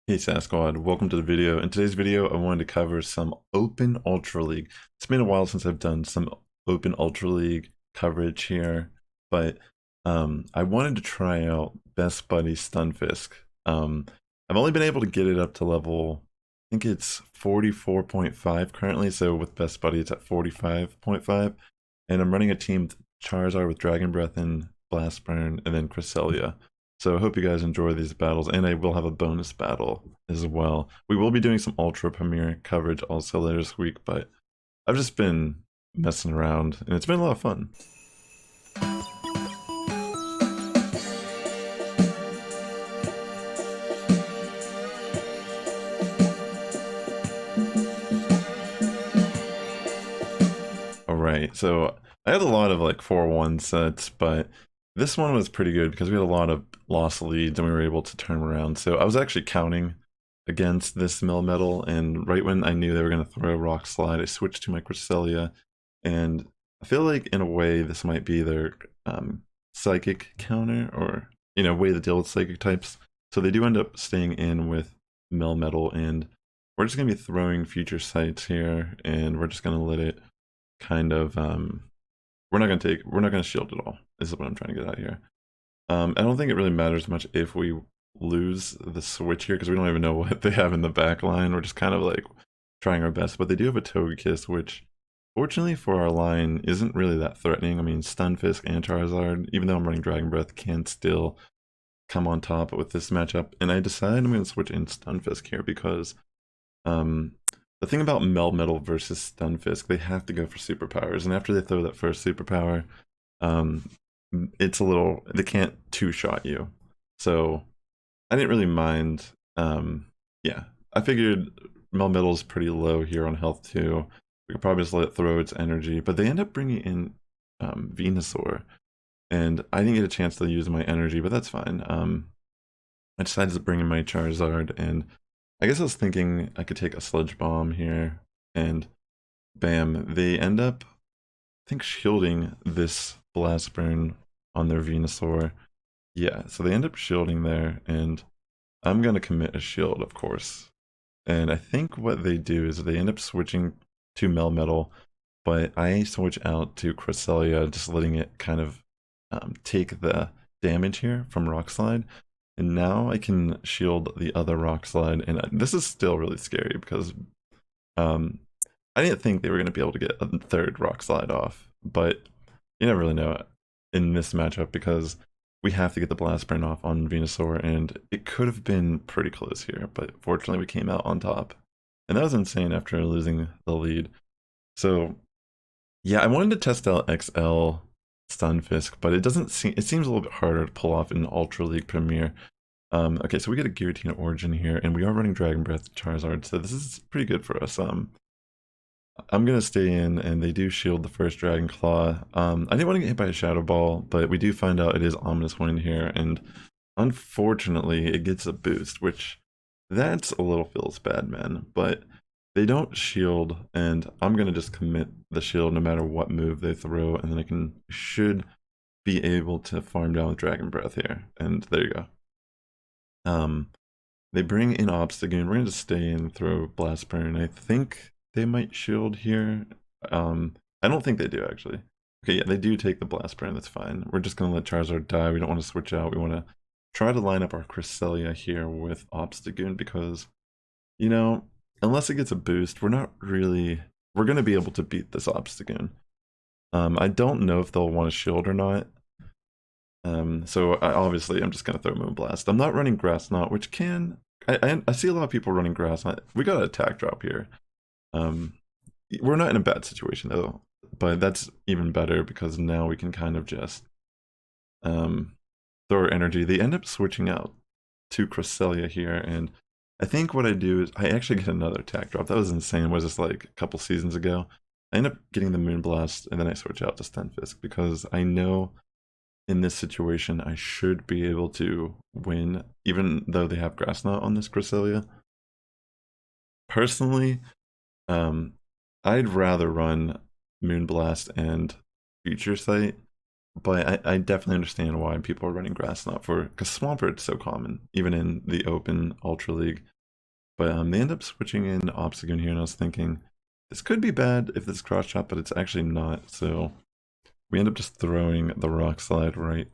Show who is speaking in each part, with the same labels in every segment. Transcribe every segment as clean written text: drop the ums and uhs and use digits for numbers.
Speaker 1: Hey Sasquatch, welcome to the video. In today's video, I wanted to cover some Open Ultra League. It's been a while since I've done some Open Ultra League coverage here, but I wanted to try out Best Buddy Stunfisk. I've only been able to get it up to level, I think it's 44.5 currently, so with Best Buddy it's at 45.5, and I'm running a team Charizard with Dragon Breath and Blast Burn, and then Cresselia. So I hope you guys enjoy these battles, and I will have a bonus battle as well. We will be doing some Ultra Premiere coverage also later this week, but I've just been messing around, and it's been a lot of fun. Alright, so I had a lot of like 4-1 sets, but this one was pretty good because we had a lot of lost leads and we were able to turn around. So I was actually counting against this Melmetal, and right when I knew they were going to throw a Rock Slide, I switched to my Cresselia, and I feel like in a way this might be their Psychic counter, or way to deal with Psychic types. So they do end up staying in with Melmetal, and we're just going to be throwing Future Sights here, and we're just going to let it kind of we're not gonna shield at all, is what I'm trying to get at here. I don't think it really matters much if we lose the switch here, because we don't even know what they have in the back line. We're just kind of like trying our best, but they do have a Togekiss, which fortunately for our line isn't really that threatening. I mean, Stunfisk and Charizard, even though I'm running Dragon Breath, can still come on top with this matchup, and I decided I'm going to switch in Stunfisk here because the thing about Melmetal versus Stunfisk, they have to go for superpowers, and after they throw that first superpower, it's a little, they can't two-shot you. So I didn't really mind. Yeah, I figured Melmetal's pretty low here on health too. We could probably just let it throw its energy, but they end up bringing in Venusaur, and I didn't get a chance to use my energy, but that's fine. I decided to bring in my Charizard, and I guess I was thinking I could take a Sludge Bomb here, and bam, they end up, I think, shielding this Blast Burn on their Venusaur. Yeah, so they end up shielding there, and I'm going to commit a shield, of course. And I think what they do is they end up switching to Melmetal, but I switch out to Cresselia, just letting it kind of take the damage here from Rock Slide. And now I can shield the other Rock Slide, and this is still really scary because I didn't think they were going to be able to get a third Rock Slide off, but you never really know in this matchup because we have to get the Blast Burn off on Venusaur, and it could have been pretty close here, but fortunately we came out on top. And that was insane after losing the lead. So yeah, I wanted to test out XL Stunfisk, but it seems a little bit harder to pull off in Ultra League Premier. Okay, so we get a Giratina Origin here, and we are running Dragon Breath Charizard, so this is pretty good for us. I'm gonna stay in, and they do shield the first Dragon Claw. I didn't want to get hit by a Shadow Ball, but we do find out it is Ominous Wind here, and unfortunately it gets a boost, which that's a little feels bad, man. But they don't shield, and I'm gonna just commit the shield no matter what move they throw, and then I should be able to farm down with Dragon Breath here, and there you go. They bring in Obstagoon. We're gonna just stay in and throw Blast Burn. I think they might shield here. I don't think they do actually. Okay, yeah, they do take the Blast Burn. That's fine. We're just gonna let Charizard die. We don't want to switch out. We want to try to line up our Cresselia here with Obstagoon because, unless it gets a boost, we're gonna be able to beat this Obstagoon. I don't know if they'll want to shield or not. So obviously I'm just gonna throw Moonblast. I'm not running Grass Knot, which I see a lot of people running Grass Knot. We got an attack drop here. We're not in a bad situation though, but that's even better because now we can kind of just throw our energy. They end up switching out to Cresselia here, and I think what I do is I actually get another attack drop. That was insane. Was this like a couple seasons ago? I end up getting the Moonblast, and then I switch out to Stunfisk because I know in this situation I should be able to win, even though they have Grass Knot on this Cresselia. Personally, I'd rather run Moonblast and Future Sight, but I definitely understand why people are running Grass Knot because Swampert's so common, even in the Open Ultra League. But they end up switching in Obstagoon here, and I was thinking, this could be bad if this cross chop, but it's actually not. So we end up just throwing the Rock Slide right,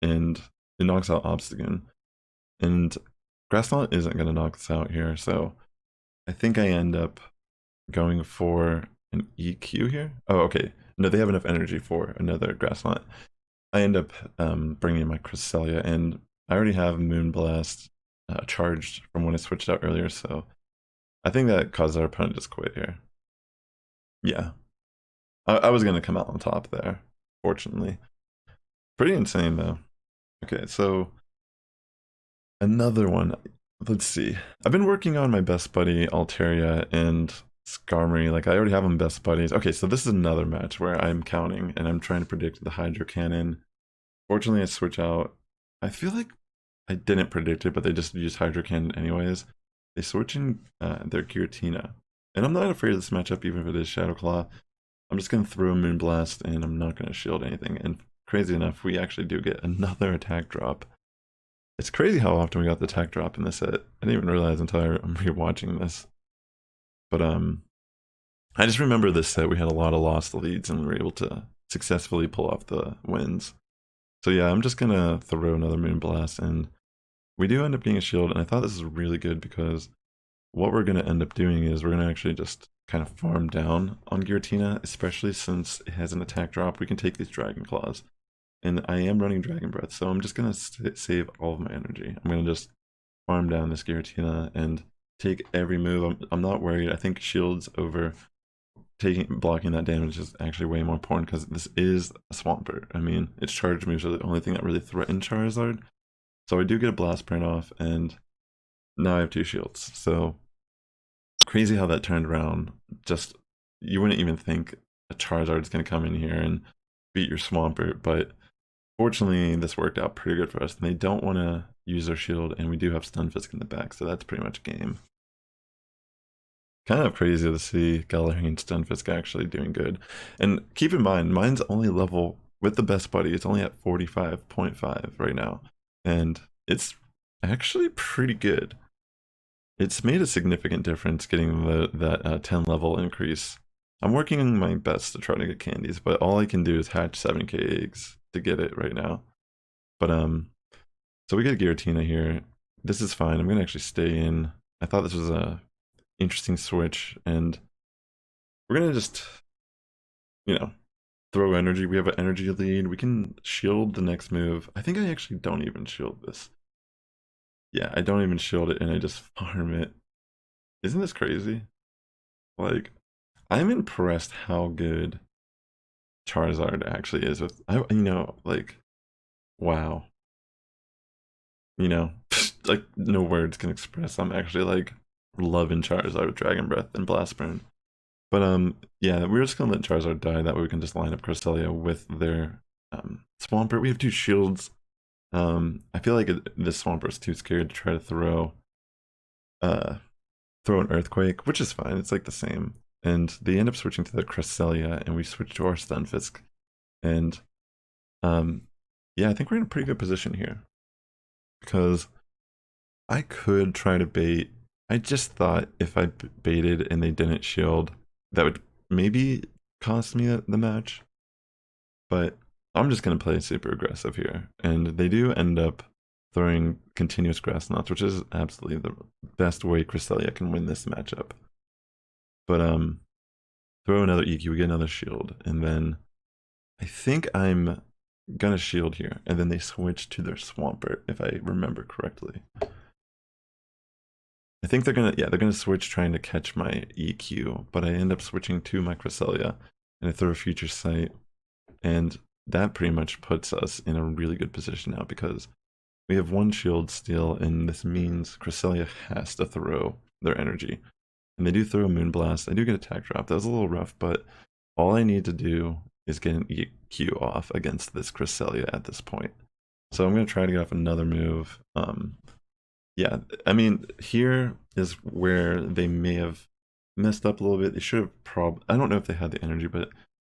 Speaker 1: and it knocks out Obstagoon. And Grass Knot isn't going to knock this out here, so I think I end up going for an EQ here. Oh, okay. No, they have enough energy for another Grass Knot. I end up bringing in my Cresselia, and I already have Moonblast charged from when I switched out earlier, so I think that caused our opponent to just quit here. Yeah. I was going to come out on top there, fortunately. Pretty insane, though. Okay, so another one. Let's see. I've been working on my best buddy, Altaria, and Skarmory. Like, I already have them best buddies. Okay, so this is another match where I'm counting, and I'm trying to predict the Hydro Cannon. Fortunately, I switch out. I feel like I didn't predict it, but they just used Hydro Cannon anyways. They switch in their Giratina. And I'm not afraid of this matchup, even if it is Shadow Claw. I'm just going to throw a Moonblast, and I'm not going to shield anything. And crazy enough, we actually do get another attack drop. It's crazy how often we got the attack drop in this set. I didn't even realize until I'm rewatching this. But I just remember this set, we had a lot of lost leads, and we were able to successfully pull off the wins. So yeah, I'm just going to throw another Moonblast, and we do end up getting a shield, and I thought this was really good because what we're going to end up doing is we're going to actually just kind of farm down on Giratina, especially since it has an attack drop. We can take these Dragon Claws, and I am running Dragon Breath, so I'm just going to save all of my energy. I'm going to just farm down this Giratina and take every move. I'm not worried. I think shields over blocking that damage is actually way more important because this is a Swampert. I mean, its charge moves are the only thing that really threaten Charizard. So I do get a Blast Burn off, and now I have 2 shields. So crazy how that turned around. Just, you wouldn't even think a Charizard is going to come in here and beat your Swampert, but fortunately this worked out pretty good for us. And they don't want to use their shield, and we do have Stunfisk in the back, so that's pretty much game. Kind of crazy to see Galarian Stunfisk actually doing good. And keep in mind, mine's only level, with the best buddy, it's only at 45.5 right now. And it's actually pretty good. It's made a significant difference getting that 10 level increase. I'm working my best to try to get candies, but all I can do is hatch 7k eggs to get it right now. But so we get a Giratina here. This is fine. I'm gonna actually stay in. I thought this was a interesting switch, and we're gonna just, you know, throw energy. We have an energy lead. We can shield the next move. I think I actually don't even shield this. Yeah, I don't even shield it, and I just farm it. Isn't this crazy? Like, I'm impressed how good Charizard actually is with, like, wow. Like, no words can express. I'm actually, like, loving Charizard with Dragon Breath and Blast Burn. But, yeah, we're just gonna let Charizard die. That way we can just line up Cresselia with their Swampert. We have 2 shields. I feel like this Swampert's too scared to try to throw an Earthquake, which is fine. It's like the same. And they end up switching to the Cresselia, and we switch to our Stunfisk. And yeah, I think we're in a pretty good position here. Because I could try to bait. I just thought if I baited and they didn't shield, that would maybe cost me the match. But I'm just going to play super aggressive here. And they do end up throwing continuous Grass Knots, which is absolutely the best way Cresselia can win this matchup. But throw another EQ, we get another shield, and then I think I'm gonna shield here, and then they switch to their Swampert, if I remember correctly. I think they're gonna switch trying to catch my EQ, but I end up switching to my Cresselia, and I throw a Future Sight, and that pretty much puts us in a really good position now because we have 1 shield still, and this means Cresselia has to throw their energy. And they do throw a Moonblast. I do get attack drop. That was a little rough, but all I need to do is get an EQ off against this Cresselia at this point. So I'm going to try to get off another move. Yeah, I mean, here is where they may have messed up a little bit. They should have I don't know if they had the energy, but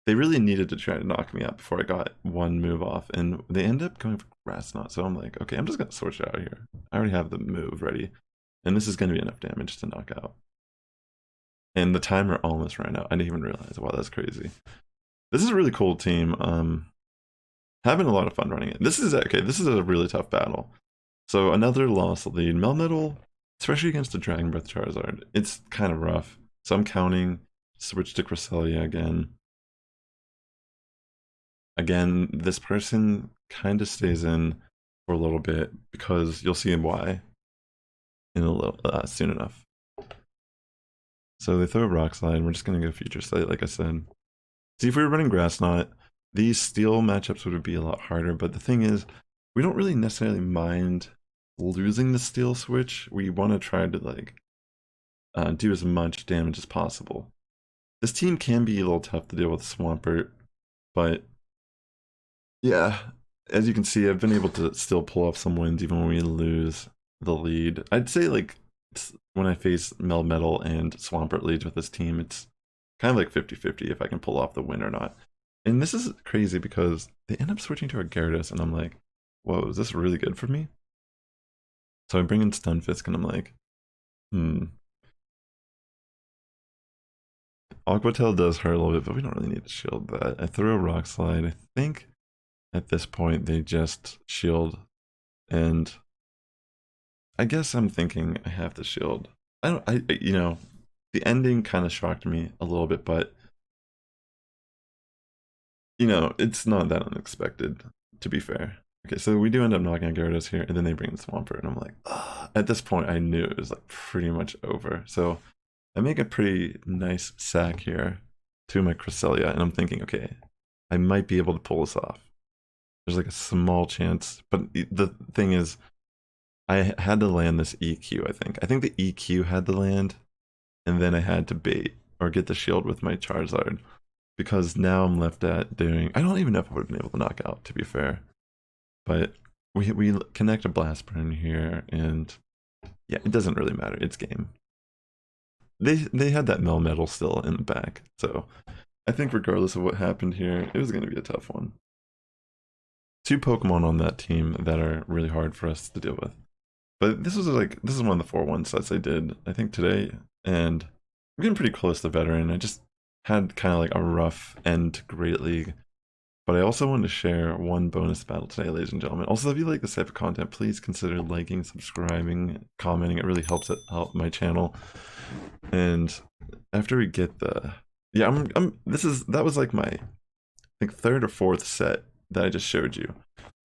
Speaker 1: they really needed to try to knock me out before I got 1 move off. And they end up going for Grass Knot. So I'm like, okay, I'm just going to switch out here. I already have the move ready. And this is going to be enough damage to knock out. And the timer almost ran out. I didn't even realize. Wow, that's crazy. This is a really cool team. Having a lot of fun running it. This is okay. This is a really tough battle. So another lost lead. Melmetal, especially against the Dragon Breath Charizard, it's kind of rough. So I'm counting. Switch to Cresselia again. Again, this person kind of stays in for a little bit because you'll see why in a little soon enough. So they throw a Rock Slide. We're just gonna go Future Sight, like I said. See, if we were running Grass Knot, these Steel matchups would be a lot harder. But the thing is, we don't really necessarily mind losing the Steel switch. We want to try to like do as much damage as possible. This team can be a little tough to deal with Swampert, but yeah, as you can see, I've been able to still pull off some wins even when we lose the lead. I'd say like when I face Melmetal and Swampert leads with this team, it's kind of like 50-50 if I can pull off the win or not. And this is crazy because they end up switching to a Gyarados, and I'm like, whoa, is this really good for me? So I bring in Stunfisk, and I'm like, Aqua Tail does hurt a little bit, but we don't really need to shield that. I throw a Rock Slide. I think at this point they just shield, and I guess I'm thinking I have to shield. You know, the ending kind of shocked me a little bit, but you know, it's not that unexpected, to be fair. Okay, so we do end up knocking out Gyarados here, and then they bring in Swampert, and I'm like, ugh. At this point, I knew it was like pretty much over. So I make a pretty nice sack here to my Cresselia, and I'm thinking, okay, I might be able to pull this off. There's like a small chance, but the thing is, I had to land this EQ, I think. I think the EQ had to land, and then I had to bait or get the shield with my Charizard. Because now I'm left at doing... I don't even know if I would have been able to knock out, to be fair. But we connect a Blast Burn here, and yeah, it doesn't really matter. It's game. They had that Melmetal still in the back, so I think regardless of what happened here, it was going to be a tough one. Two Pokemon on that team that are really hard for us to deal with. But this is one of the 4-1 sets I did, I think, today, and I'm getting pretty close to Veteran. I just had kind of like a rough end to Great League, but I also wanted to share one bonus battle today, ladies and gentlemen. Also, if you like this type of content, please consider liking, subscribing, commenting. It really helps help my channel. And after we get the that was like my, I think, third or fourth set that I just showed you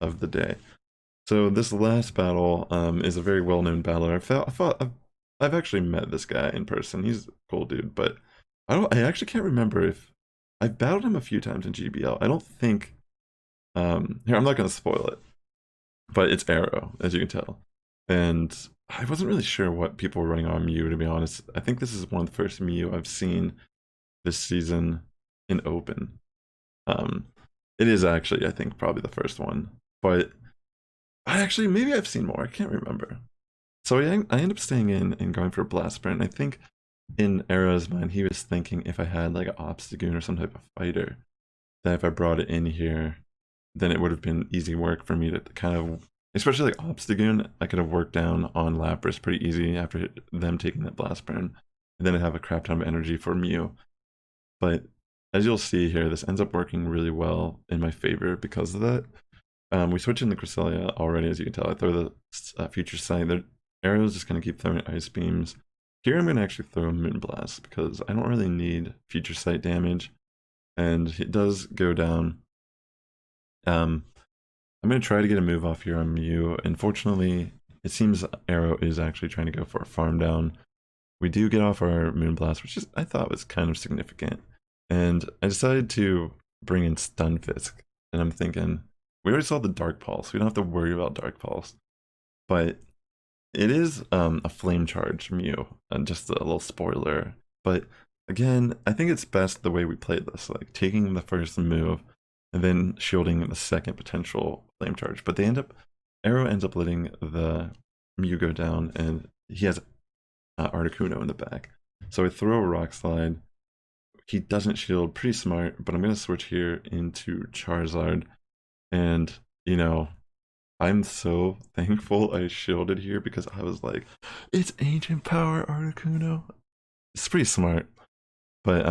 Speaker 1: of the day. So this last battle is a very well-known battler. I've actually met this guy in person. He's a cool dude, but I actually can't remember if I've battled him a few times in GBL. I don't think here, I'm not gonna spoil it, but it's Arrow, as you can tell. And I wasn't really sure what people were running on Mew, to be honest. I think this is one of the first Mew I've seen this season in Open. It is actually, I think, probably the first one. But maybe I've seen more. I can't remember. So I end up staying in and going for a Blast Sprint. I think in Arrow's mind, he was thinking if I had like an Obstagoon or some type of fighter, that if I brought it in here, then it would have been easy work for me to kind of, especially like Obstagoon, I could have worked down on Lapras pretty easy after them taking that Blast Burn, and then I have a crap ton of energy for Mew. But as you'll see here, this ends up working really well in my favor because of that. We switch in the Cresselia already, as you can tell. I throw the Future Sight. The Arrow's just going to keep throwing Ice Beams. Here I'm going to actually throw Moonblast because I don't really need Future Sight damage. And it does go down. I'm going to try to get a move off here on Mew. Unfortunately, it seems Arrow is actually trying to go for a farm down. We do get off our Moonblast, which I thought was kind of significant. And I decided to bring in Stunfisk. And I'm thinking, we already saw the Dark Pulse. We don't have to worry about Dark Pulse. But it is a Flame Charge Mew, and just a little spoiler. But again, I think it's best the way we played this, like taking the first move and then shielding the second potential Flame Charge. But Arrow ends up letting the Mew go down, and he has Articuno in the back. So I throw a Rock Slide. He doesn't shield, pretty smart, but I'm going to switch here into Charizard. And, you know, I'm so thankful I shielded here because I was like, it's ancient power Articuno. It's pretty smart. But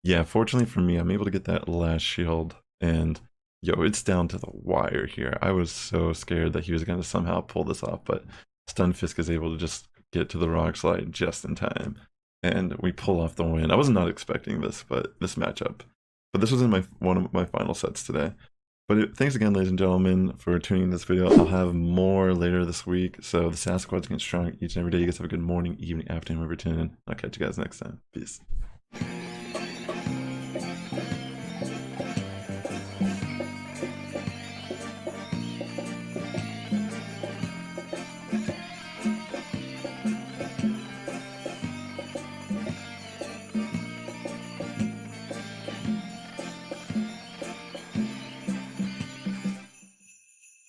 Speaker 1: yeah, fortunately for me, I'm able to get that last shield, and yo, it's down to the wire here. I was so scared that he was gonna somehow pull this off, but Stunfisk is able to just get to the rock slide just in time, and we pull off the win. I was not expecting this, but this matchup. But this was in my one of my final sets today. But thanks again, ladies and gentlemen, for tuning in this video. I'll have more later this week. So the Sasquatch's getting strong each and every day. You guys have a good morning, evening, afternoon, wherever you're tuning in. I'll catch you guys next time. Peace.